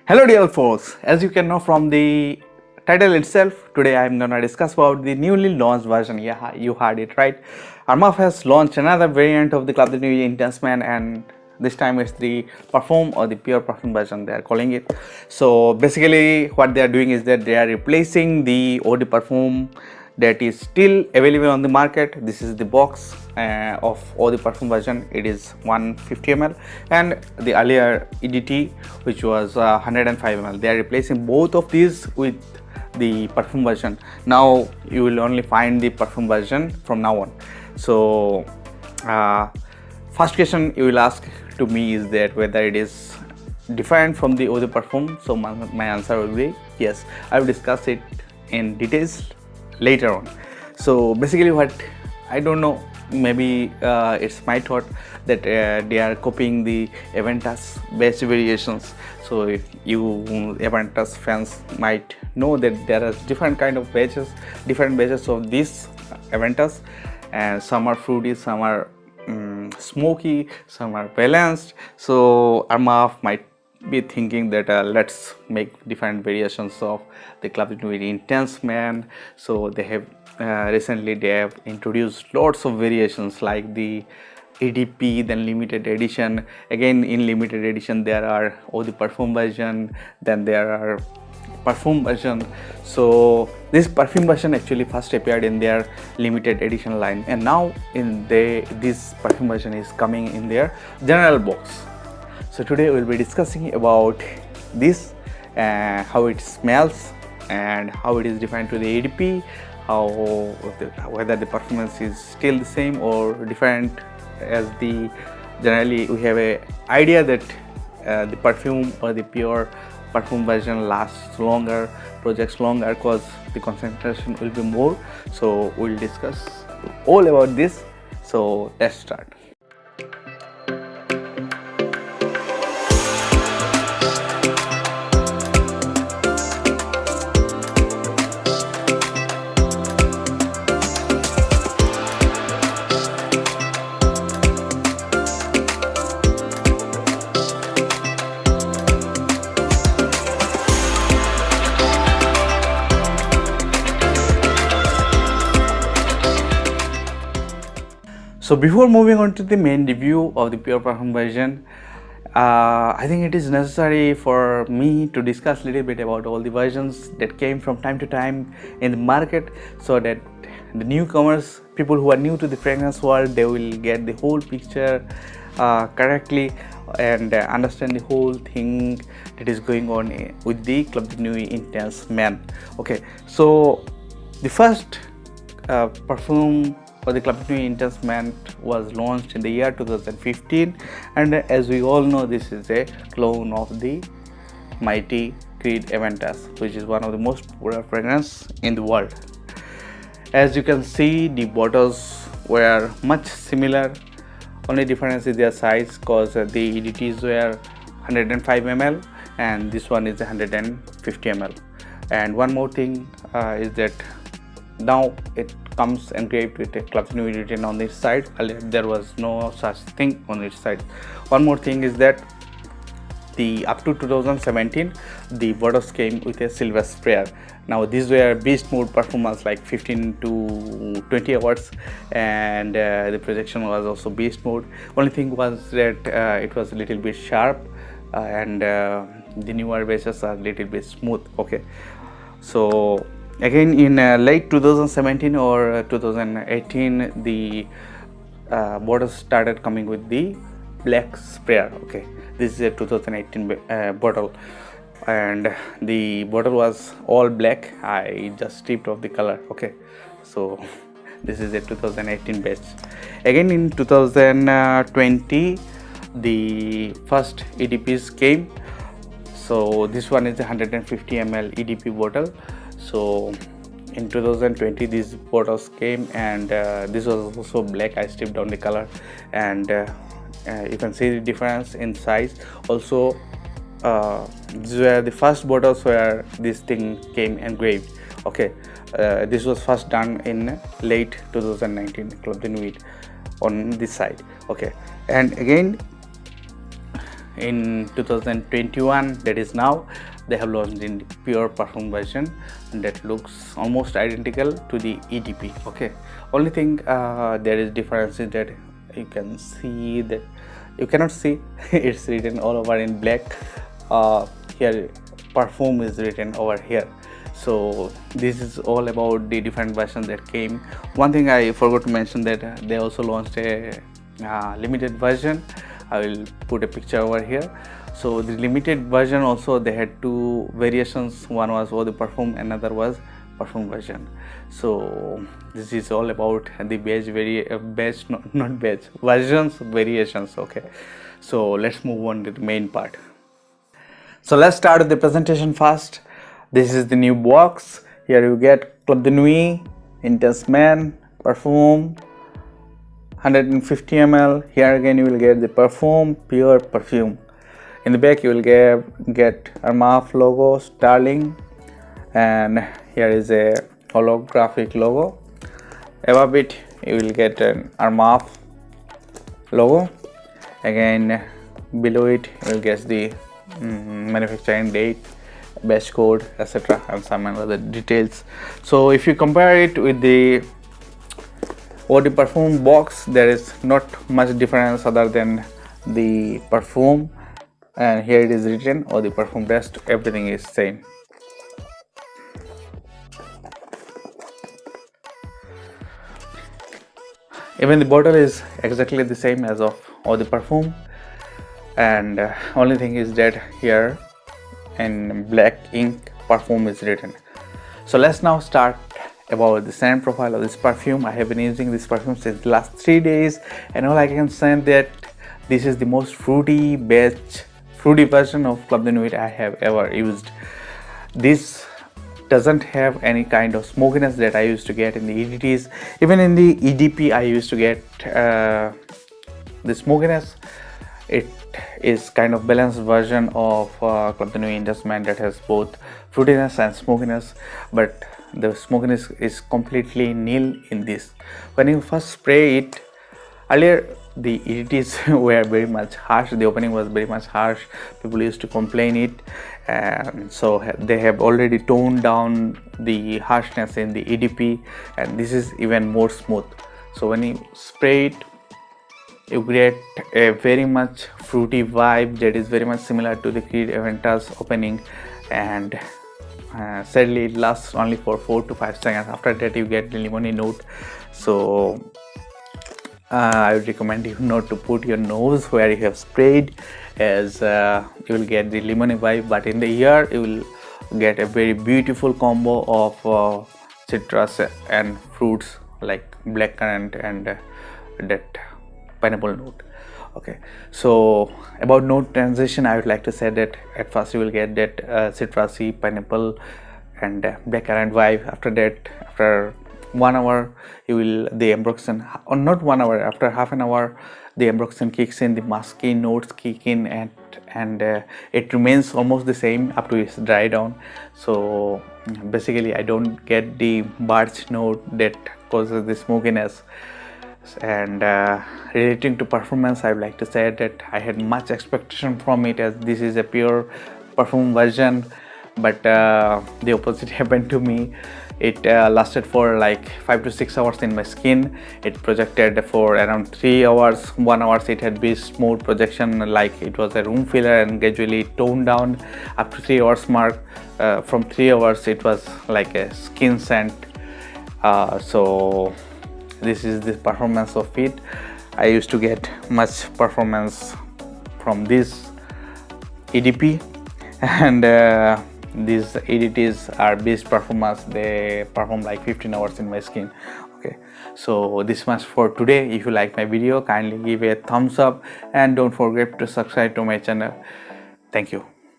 Hello dear folks, as you can know from the title itself, today I am gonna discuss about the newly launched version. Yeah, you heard it right. Armaf has launched another variant of the Club de Nuit Intense Man, and this time it's the Parfum or the pure Parfum version they are calling it. So basically what they are doing is that they are replacing the Eau de Parfum that is still available on the market. This is the box of Eau de Parfum version. It is 150 ml, and the earlier EDT which was 105 ml. They are replacing both of these with the Parfum version. Now you will only find the Parfum version from now on. So first question you will ask to me is that whether it is different from the Eau de Parfum. So my answer will be yes. I will discuss it in details later on. So basically what I don't know, maybe it's my thought that they are copying the Aventus batch variations. So if you Aventus fans might know that there are different kind of batches, different batches of this Aventus, and some are fruity, some are smoky, some are balanced. So Armaf might be thinking that let's make different variations of the Club de Nuit Intense Man. So they have recently they have introduced lots of variations like the ADP, then limited edition. Again in limited edition there are Eau de Parfum version, then there are Perfume version. So this Perfume version actually first appeared in their limited edition line, and now in this Perfume version is coming in their general box. So today we will be discussing about this, how it smells and how it is different to the ADP, whether the performance is still the same or different, as the generally we have a idea that the perfume or the pure perfume version lasts longer, projects longer because the concentration will be more. So we will discuss all about this. So let's start. So before moving on to the main review of the pure perfume version, I think it is necessary for me to discuss a little bit about all the versions that came from time to time in the market, so that the newcomers, people who are new to the fragrance world, they will get the whole picture correctly and understand the whole thing that is going on with the Club de Nuit Intense Man. Okay, so the first perfume for the Club de Nuit Intense Man was launched in the year 2015, and as we all know, this is a clone of the mighty Creed Aventus, which is one of the most popular fragrance in the world. As you can see, the bottles were much similar, only difference is their size, because the EDTs were 105 ml and this one is 150 ml. And one more thing is that now it comes engraved with a Club de Nuit written on its side. Earlier there was no such thing on its side. One more thing is that up to 2017 the bottles came with a silver sprayer. Now these were beast mode performance, like 15 to 20 hours, and the projection was also beast mode. Only thing was that it was a little bit sharp, and the newer batches are a little bit smooth. Okay, so again in late 2017 or 2018 the bottles started coming with the black sprayer. Okay, this is a 2018 bottle, and the bottle was all black. I just stripped off the color. Okay, so this is a 2018 batch. Again in 2020 the first EDPs came. So this one is a 150 ml EDP bottle. So in 2020 these bottles came, and this was also black. I stripped down the color, and you can see the difference in size. Also these were the first bottles where this thing came engraved. Okay, this was first done in late 2019 Club de Nuit on this side. Okay, and again in 2021, that is now, they have launched in the pure Parfum version, and that looks almost identical to the EDP. Okay, only thing there is difference is that you can see that you cannot see it's written all over in black. Here Parfum is written over here. So this is all about the different versions that came. One thing I forgot to mention, that they also launched a limited version. I will put a picture over here. So the limited version also, they had two variations. One was for the Parfum, another was Parfum version. So this is all about the versions variations. Okay, so let's move on to the main part. So let's start with the presentation first. This is the new box. Here you get Club de Nuit, Intense Man, Parfum, 150 ml. Here again you will get the Parfum, pure Perfume. In the back you will get Armaf logo, Starling, and here is a holographic logo. Above it you will get an Armaf logo. Again below it you will get the manufacturing date, batch code, etc., and some other details. So if you compare it with the Parfum box, there is not much difference other than the Parfum, and here it is written or the Parfum rest, everything is same. Even the bottle is exactly the same as of the Parfum, and only thing is that here in black ink Parfum is written. So let's now start about the scent profile of this perfume. I have been using this perfume since the last 3 days, and all I can say that this is the most fruity version of Club de Nuit I have ever used. This doesn't have any kind of smokiness that I used to get in the EDTs. Even in the EDP I used to get the smokiness. It is kind of balanced version of Club de Nuit Intense Man that has both fruitiness and smokiness, but the smokiness is completely nil in this. When you first spray it, earlier the EDTs were very much harsh, the opening was very much harsh, people used to complain it, and so they have already toned down the harshness in the EDP, and this is even more smooth. So when you spray it, you get a very much fruity vibe that is very much similar to the Creed Aventus opening, and sadly it lasts only for 4 to 5 seconds. After that you get the lemony note. So I would recommend you not to put your nose where you have sprayed, as you will get the lemony vibe, but in the ear you will get a very beautiful combo of citrus and fruits like blackcurrant and that pineapple note. Okay, so about note transition, I would like to say that at first you will get that citrusy, pineapple and blackcurrant vibe. After that, after 1 hour, you will the ambroxan, or not 1 hour, after half an hour the ambroxan kicks in, the musky notes kick in, and it remains almost the same up to its dry down. So basically I don't get the birch note that causes the smokiness. And relating to performance, I would like to say that I had much expectation from it, as this is a pure Parfum version, but the opposite happened to me. It lasted for like 5 to 6 hours in my skin. It projected for around 3 hours. 1 hour it had this smooth projection like it was a room filler, and gradually toned down up to 3 hours mark. From 3 hours it was like a skin scent. So this is the performance of it. I used to get much performance from this EDP, and these EDTs are best performance. They perform like 15 hours in my skin. Okay, so this much for today. If you like my video, kindly give a thumbs up and don't forget to subscribe to my channel. Thank you.